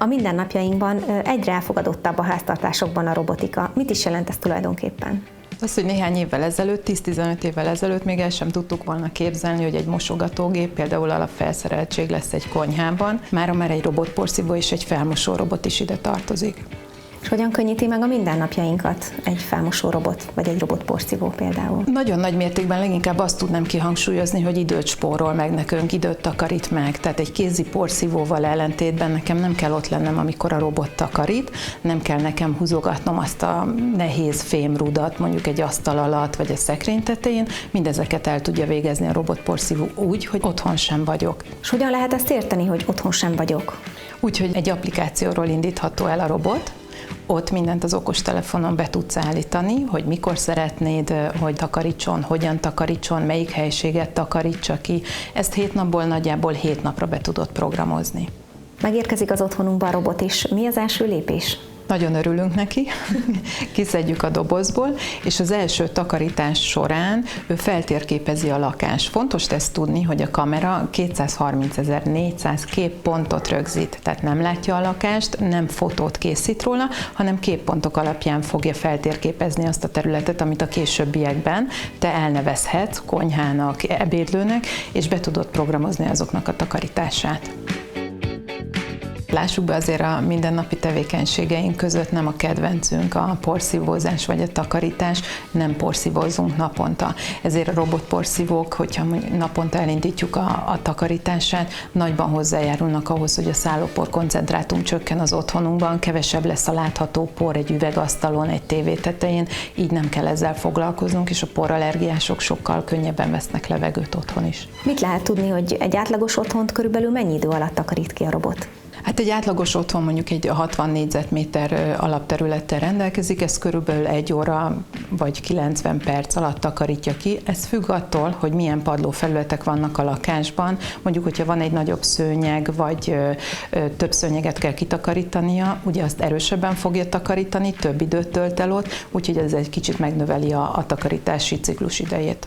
A mindennapjainkban egyre elfogadottabb a háztartásokban a robotika. Mit is jelent ez tulajdonképpen? Az, hogy néhány évvel ezelőtt, 10-15 évvel ezelőtt még el sem tudtuk volna képzelni, hogy egy mosogatógép, például alapfelszereltség lesz egy konyhában. Mára már egy robotporszívó és egy felmosó robot is ide tartozik. És hogyan könnyíti meg a mindennapjainkat egy felmosó robot, vagy egy robotporszívó például? Nagyon nagy mértékben leginkább azt tudnám kihangsúlyozni, hogy időt spórol meg nekünk, időt takarít meg. Tehát egy kézi porszívóval ellentétben nekem nem kell ott lennem, amikor a robot takarít, nem kell nekem húzogatnom azt a nehéz fémrudat, mondjuk egy asztal alatt, vagy a szekrény tetején. Mindezeket el tudja végezni a robotporszívó úgy, hogy otthon sem vagyok. És hogyan lehet ezt érteni, hogy otthon sem vagyok? Úgyhogy egy applikációról indítható el a robot. Ott mindent az okostelefonon be tudsz állítani, hogy mikor szeretnéd, hogy takarítson, hogyan takarítson, melyik helyiséget takarítsa ki. Ezt 7 napból nagyjából 7 napra be tudod programozni. Megérkezik az otthonunkba a robot is. Mi az első lépés? Nagyon örülünk neki, kiszedjük a dobozból, és az első takarítás során ő feltérképezi a lakást. Fontos ezt tudni, hogy a kamera 230.400 képpontot rögzít, tehát nem látja a lakást, nem fotót készít róla, hanem képpontok alapján fogja feltérképezni azt a területet, amit a későbbiekben te elnevezhetsz konyhának, ebédlőnek, és be tudod programozni azoknak a takarítását. Lássuk be, azért a mindennapi tevékenységeink között nem a kedvencünk a porszívózás vagy a takarítás, nem porszívózunk naponta. Ezért a robotporszívók, hogyha naponta elindítjuk a takarítását, nagyban hozzájárulnak ahhoz, hogy a szállópor koncentrátum csökken az otthonunkban, kevesebb lesz a látható por egy üvegasztalon, egy tévé tetején, így nem kell ezzel foglalkoznunk, és a porallergiások sokkal könnyebben vesznek levegőt otthon is. Mit lehet tudni, hogy egy átlagos otthont körülbelül mennyi idő alatt takarít ki a robot? Hát egy átlagos otthon mondjuk egy 60 négyzetméter alapterülettel rendelkezik, ez körülbelül 1 óra vagy 90 perc alatt takarítja ki. Ez függ attól, hogy milyen padlófelületek vannak a lakásban. Mondjuk, hogyha van egy nagyobb szőnyeg, vagy több szőnyeget kell kitakarítania, ugye azt erősebben fogja takarítani, több időt tölt el ott, úgyhogy ez egy kicsit megnöveli a takarítási ciklus idejét.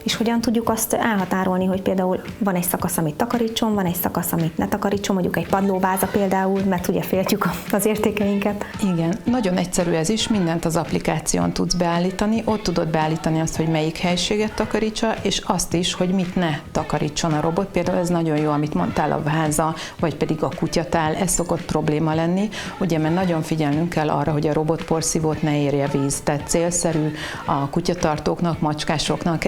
És hogyan tudjuk azt elhatárolni, hogy például van egy szakasz, amit takarítson, van egy szakasz, amit ne takarítson, mondjuk egy padlóváza például, mert ugye féltjük az értékeinket. Igen, nagyon egyszerű ez is, mindent az applikáción tudsz beállítani, ott tudod beállítani azt, hogy melyik helyiséget takarítsa, és azt is, hogy mit ne takarítson a robot. Például ez nagyon jó, amit mondtál, a váza, vagy pedig a kutyatál, ez szokott probléma lenni, ugye, mert nagyon figyelnünk kell arra, hogy a robotporszívót ne érje víz, tehát célszerű a kutyatartóknak, macskásoknak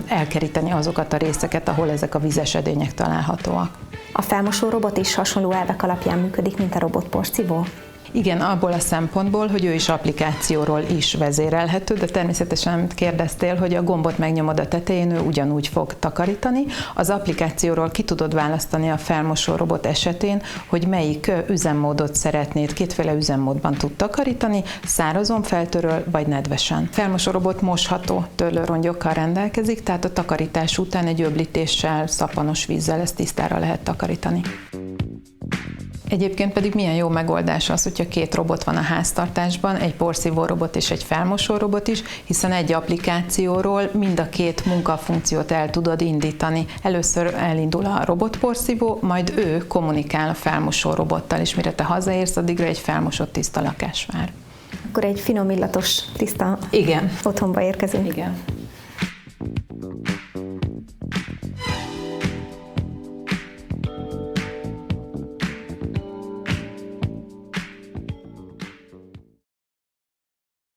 elkeríteni azokat a részeket, ahol ezek a vízesedények találhatóak. A felmosó robot is hasonló elvek alapján működik, mint a robotporszívó? Igen, abból a szempontból, hogy ő is applikációról is vezérelhető, de természetesen kérdeztél, hogy a gombot megnyomod a tetején, ő ugyanúgy fog takarítani. Az applikációról ki tudod választani a felmosó robot esetén, hogy melyik üzemmódot szeretnéd. Kétféle üzemmódban tud takarítani, szárazon feltöröl, vagy nedvesen. Felmosó robot mosható törlőrongyokkal rendelkezik, tehát a takarítás után egy öblítéssel, szappanos vízzel ezt tisztára lehet takarítani. Egyébként pedig milyen jó megoldás az, hogyha 2 robot van a háztartásban, egy porszívó robot és egy felmosó robot is, hiszen egy applikációról mind a 2 munkafunkciót el tudod indítani. Először elindul a robotporszívó, majd ő kommunikál a felmosó robottal, és mire te hazaérsz, addigra egy felmosott tiszta lakás vár. Akkor egy finom illatos, tiszta Igen. otthonba érkezünk. Igen.